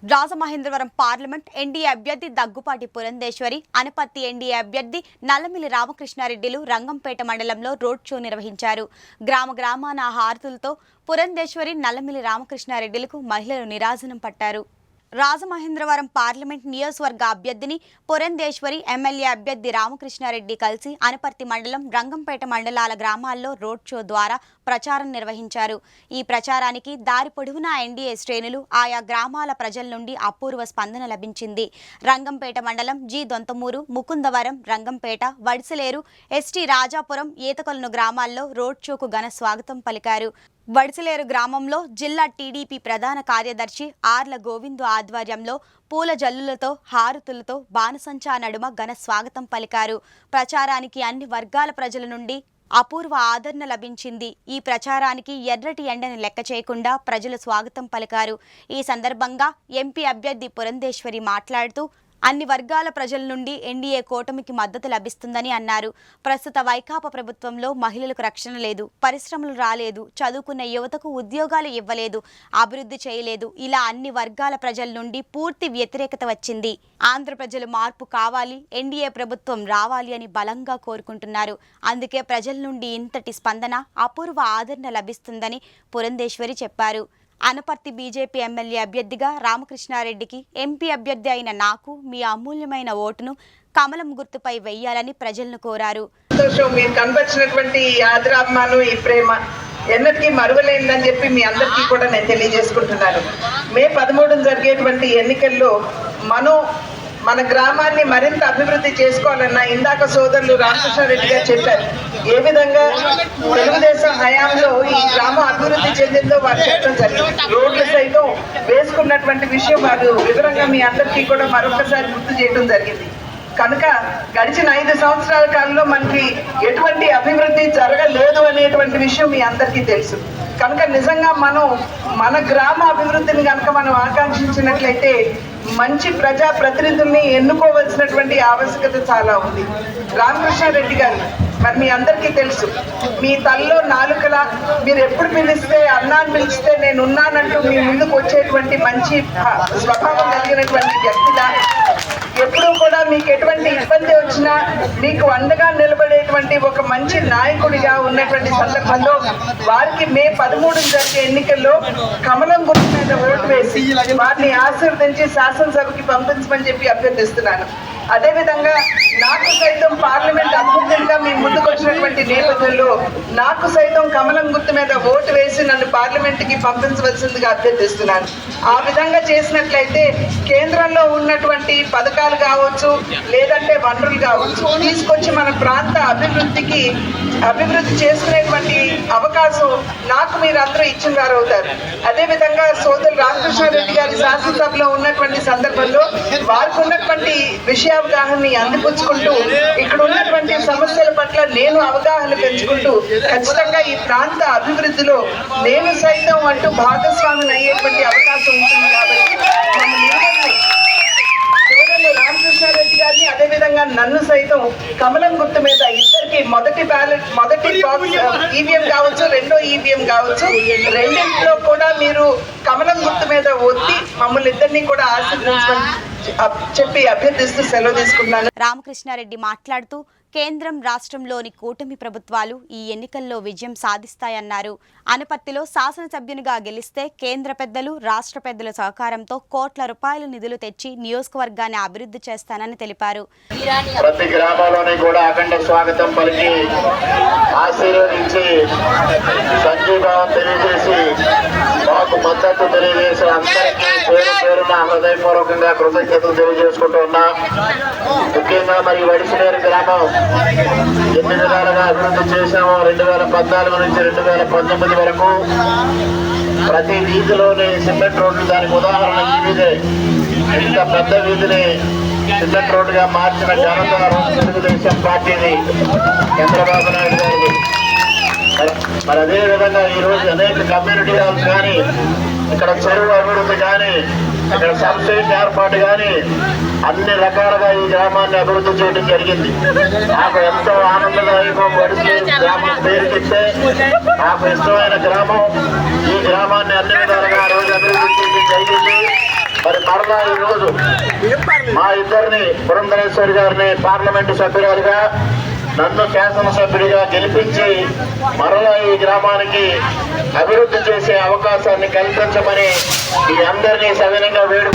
Rajamahendravaram parliament NDA అభ్యర్థి Daggubati Purandeswari, Anaparthi NDA అభ్యర్థి నల్లమిల్లి రామకృష్ణారెడ్డిలు రంగంపేట మండలంలో రోడ్ షో నిర్వహించారు. గ్రామాన హారతులతో పురంధేశ్వరి, నల్లమిల్లి రామకృష్ణారెడ్డిలకు మహిళలు నీరాజనం పట్టారు. రాజమహేంద్రవరం పార్లమెంట్ నియోజకవర్గ అభ్యర్థిని పురంధేశ్వరి, ఎమ్మెల్యే అభ్యర్థి రామకృష్ణారెడ్డి కలిసి అనపర్తి మండలం, రంగంపేట మండలాల గ్రామాల్లో రోడ్ షో ద్వారా ప్రచారం నిర్వహించారు. ఈ ప్రచారానికి దారి పొడవునా ఎన్డీఏ శ్రేణులు, ఆయా గ్రామాల ప్రజల నుండి అపూర్వ స్పందన లభించింది. రంగంపేట మండలం జి దొంతమూరు, ముకుందవరం, రంగంపేట, వడిసలేరు, ఎస్టీ రాజాపురం, ఈతకొలను గ్రామాల్లో రోడ్ షోకు ఘన స్వాగతం పలికారు. వడిసలేరు గ్రామంలో జిల్లా టీడీపీ ప్రధాన కార్యదర్శి ఆర్ల గోవిందు ఆధ్వర్యంలో పూల జల్లులతో, హారతులతో బాణసంచా నడుమ ఘన స్వాగతం పలికారు. ప్రచారానికి అన్ని వర్గాల ప్రజల నుండి అపూర్వ ఆదరణ లభించింది. ఈ ప్రచారానికి ఎర్రటి ఎండని లెక్క చేయకుండా ప్రజలు స్వాగతం పలికారు. ఈ సందర్భంగా ఎంపీ అభ్యర్థి పురంధేశ్వరి మాట్లాడుతూ అన్ని వర్గాల ప్రజల నుండి ఎన్డీఏ కూటమికి మద్దతు లభిస్తుందని అన్నారు. ప్రస్తుత వైకాపా ప్రభుత్వంలో మహిళలకు రక్షణ లేదు, పరిశ్రమలు రాలేదు, చదువుకున్న యువతకు ఉద్యోగాలు ఇవ్వలేదు, అభివృద్ధి చేయలేదు. ఇలా అన్ని వర్గాల ప్రజల నుండి పూర్తి వ్యతిరేకత వచ్చింది. ఆంధ్ర ప్రజలు మార్పు కావాలి, ఎన్డీఏ ప్రభుత్వం రావాలి అని బలంగా కోరుకుంటున్నారు. అందుకే ప్రజల నుండి ఇంతటి స్పందన, అపూర్వ ఆదరణ లభిస్తుందని పురంధేశ్వరి చెప్పారు. అనపర్తి బీజేపీ ఎమ్మెల్యే అభ్యర్థిగా రామకృష్ణారెడ్డికి, ఎంపీ అభ్యర్థి అయిన నాకు మీ అమూల్యమైన ఓటును కమలం గుర్తుపై వెయ్యాలని ప్రజలను కోరారు. మీరు కనబరిచినటువంటి ఆదరాభిమానం, ఈ ప్రేమ ఎన్నటికీ మరువలేనిదని చెప్పి మీ అందరికీ కూడా నేను తెలియజేసుకుంటున్నాను. మే 13 జరిగేటువంటి ఎన్నికల్లో మన గ్రామాన్ని మరింత అభివృద్ధి చేసుకోవాలన్న ఇందాక సోదరులు రామకృష్ణారెడ్డి గారు చెప్పారు. ఏ విధంగా తెలుగుదేశం హయాంలో ఈ గ్రామం అభివృద్ధి చెందిందో వారు చెప్పడం జరిగింది. రోడ్లు సైతం వేసుకున్నటువంటి విషయం వారు వివరంగా మీ అందరికీ కూడా మరొకసారి గుర్తు చేయడం జరిగింది. కనుక గడిచిన 5 సంవత్సరాల కాలంలో మనకి ఎటువంటి అభివృద్ధి జరగలేదు అనేటువంటి విషయం మీ అందరికీ తెలుసు. కనుక నిజంగా మన గ్రామ అభివృద్ధిని కనుక మనం ఆకాంక్షించినట్లయితే మంచి ప్రజా ప్రతినిధుల్ని ఎన్నుకోవలసినటువంటి ఆవశ్యకత చాలా ఉంది. రామకృష్ణారెడ్డి గారు మరి మీ అందరికీ తెలుసు, మీ తల్లో నాలుకలా మీరు ఎప్పుడు పిలిస్తే, అన్నాన్ని పిలిస్తే నేను ఉన్నానంటూ మీ ముందుకు వచ్చేటువంటి మంచి స్వభావం కలిగినటువంటి వ్యక్తిలా, ఎప్పుడూ కూడా మీకు ఎటువంటి ఇబ్బంది వచ్చినా మీకు అండగా నిలబడేటువంటి ఒక మంచి నాయకుడిగా ఉన్నటువంటి సందర్భంలో వారికి మే 13 జరిగే ఎన్నికల్లో కమలం గుర్తు మీద ఓటు వేసి వారిని ఆశీర్వదించి శాసనసభకి పంపించమని చెప్పి అభ్యర్థిస్తున్నాను. అదేవిధంగా నాకు సైతం పార్లమెంట్ అభ్యర్థులుగా మీ ముందుకు వచ్చినటువంటి నేపథ్యంలో నాకు సైతం కమలం గుర్తు మీద ఓటు వేసి నన్ను పార్లమెంట్కి పంపించవలసిందిగా అభ్యర్థిస్తున్నాను. ఆ విధంగా చేసినట్లయితే కేంద్రంలో ఉన్నటువంటి పథకాలు కావచ్చు, లేదంటే వనరులు కావచ్చు, తీసుకొచ్చి మన ప్రాంత అభివృద్ధి చేసుకునేటువంటి అవకాశం నాకు మీరందరూ ఇచ్చిన వారు అవుతారు. అదేవిధంగా సోదరు రామకృష్ణారెడ్డి గారి శాసనసభలో ఉన్నటువంటి సందర్భంలో వారికి ఉన్నటువంటి విషయావగాహనని అందిపుచ్చుకుంటూ ఇక్కడ ఉన్నటువంటి సమస్యల పట్ల నేను అవగాహన పెంచుకుంటూ ఖచ్చితంగా ఈ ప్రాంత అభివృద్ధిలో నేను సైతం అంటూ భాగస్వామిని అయ్యేటువంటి అవకాశం ఉంటుంది. కాబట్టి రామకృష్ణారెడ్డి గారిని, అదేవిధంగా నన్ను సైతం కమలం గుర్తు మీద ఇద్దరికి మొదటి బాక్స్ ఈవీఎం కావచ్చు, రెండో ఈవీఎం కావచ్చు, రెండింటిలో కూడా మీరు కమలం గుర్తు మీద ఒత్తి మమ్మల్ని ఇద్దరిని కూడా ఆశీర్వదించమని చెప్పి అభ్యర్థిస్తూ సెలవు తీసుకున్నాను. రామకృష్ణారెడ్డి మాట్లాడుతూ కేంద్రం, రాష్ట్రంలోని కూటమి ప్రభుత్వాలు ఈ ఎన్నికల్లో విజయం సాధిస్తాయన్నారు. అనపర్తిలో శాసనసభ్యునిగా గెలిస్తే కేంద్ర పెద్దలు, రాష్ట్ర పెద్దల సహకారంతో కోట్ల రూపాయల నిధులు తెచ్చి నియోజకవర్గాన్ని అభివృద్ధి చేస్తానని తెలిపారు. ప్రతి గ్రామంలోని కూడా అఖండ స్వాగతం పలికి ఆశీర్వదించి సంఘీభావం తెలియజేసి మాకు మద్దతు తెలియజేసి అందరికీ పేరున హృదయపూర్వకంగా కృతజ్ఞతలు తెలియజేసుకుంటూ ఉన్నా. ముఖ్యంగా మరి వడిసలేరు గ్రామం ఎన్ని విధాలుగా అభివృద్ధి చేశామో 2014 నుంచి 2019 వరకు ప్రతి వీధిలోని సిమెంట్ రోడ్లు దానికి ఉదాహరణ ఈ వీధే. ఇంత పెద్ద వీధిని సిమెంట్ రోడ్డుగా మార్చిన ఘనత తెలుగుదేశం పార్టీని, చంద్రబాబు నాయుడు గారిని. మరి అదేవిధంగా ఈరోజు అనేక కమ్యూనిటీ హాల్స్ కానీ, ఇక్కడ చెరువు అభివృద్ధి కానీ, ఇక్కడ సబ్స్టేషన్ ఏర్పాటు కానీ అన్ని రకాలుగా ఈ గ్రామాన్ని అభివృద్ధి చేయడం జరిగింది. నాకు ఎంతో ఆనందదాయకం. వడిసలేరు గ్రామం పేరు చెప్తే నాకు ఇష్టమైన గ్రామం. ఈ గ్రామాన్ని అన్ని విధాలుగా రోజు అభివృద్ధి చేయడం జరిగింది. మరి మరలా ఈరోజు మా ఇద్దరిని పురంధరేశ్వరి గారిని పార్లమెంటు సభ్యురాలుగా నన్ను శాసనసభ్యుడిగా గెలిపించి మరలా ఈ గ్రామానికి అభివృద్ధి చేసే అవకాశాన్ని కల్పించమని మీ అందరినీ సవినంగా వేడుకుంటున్నాను.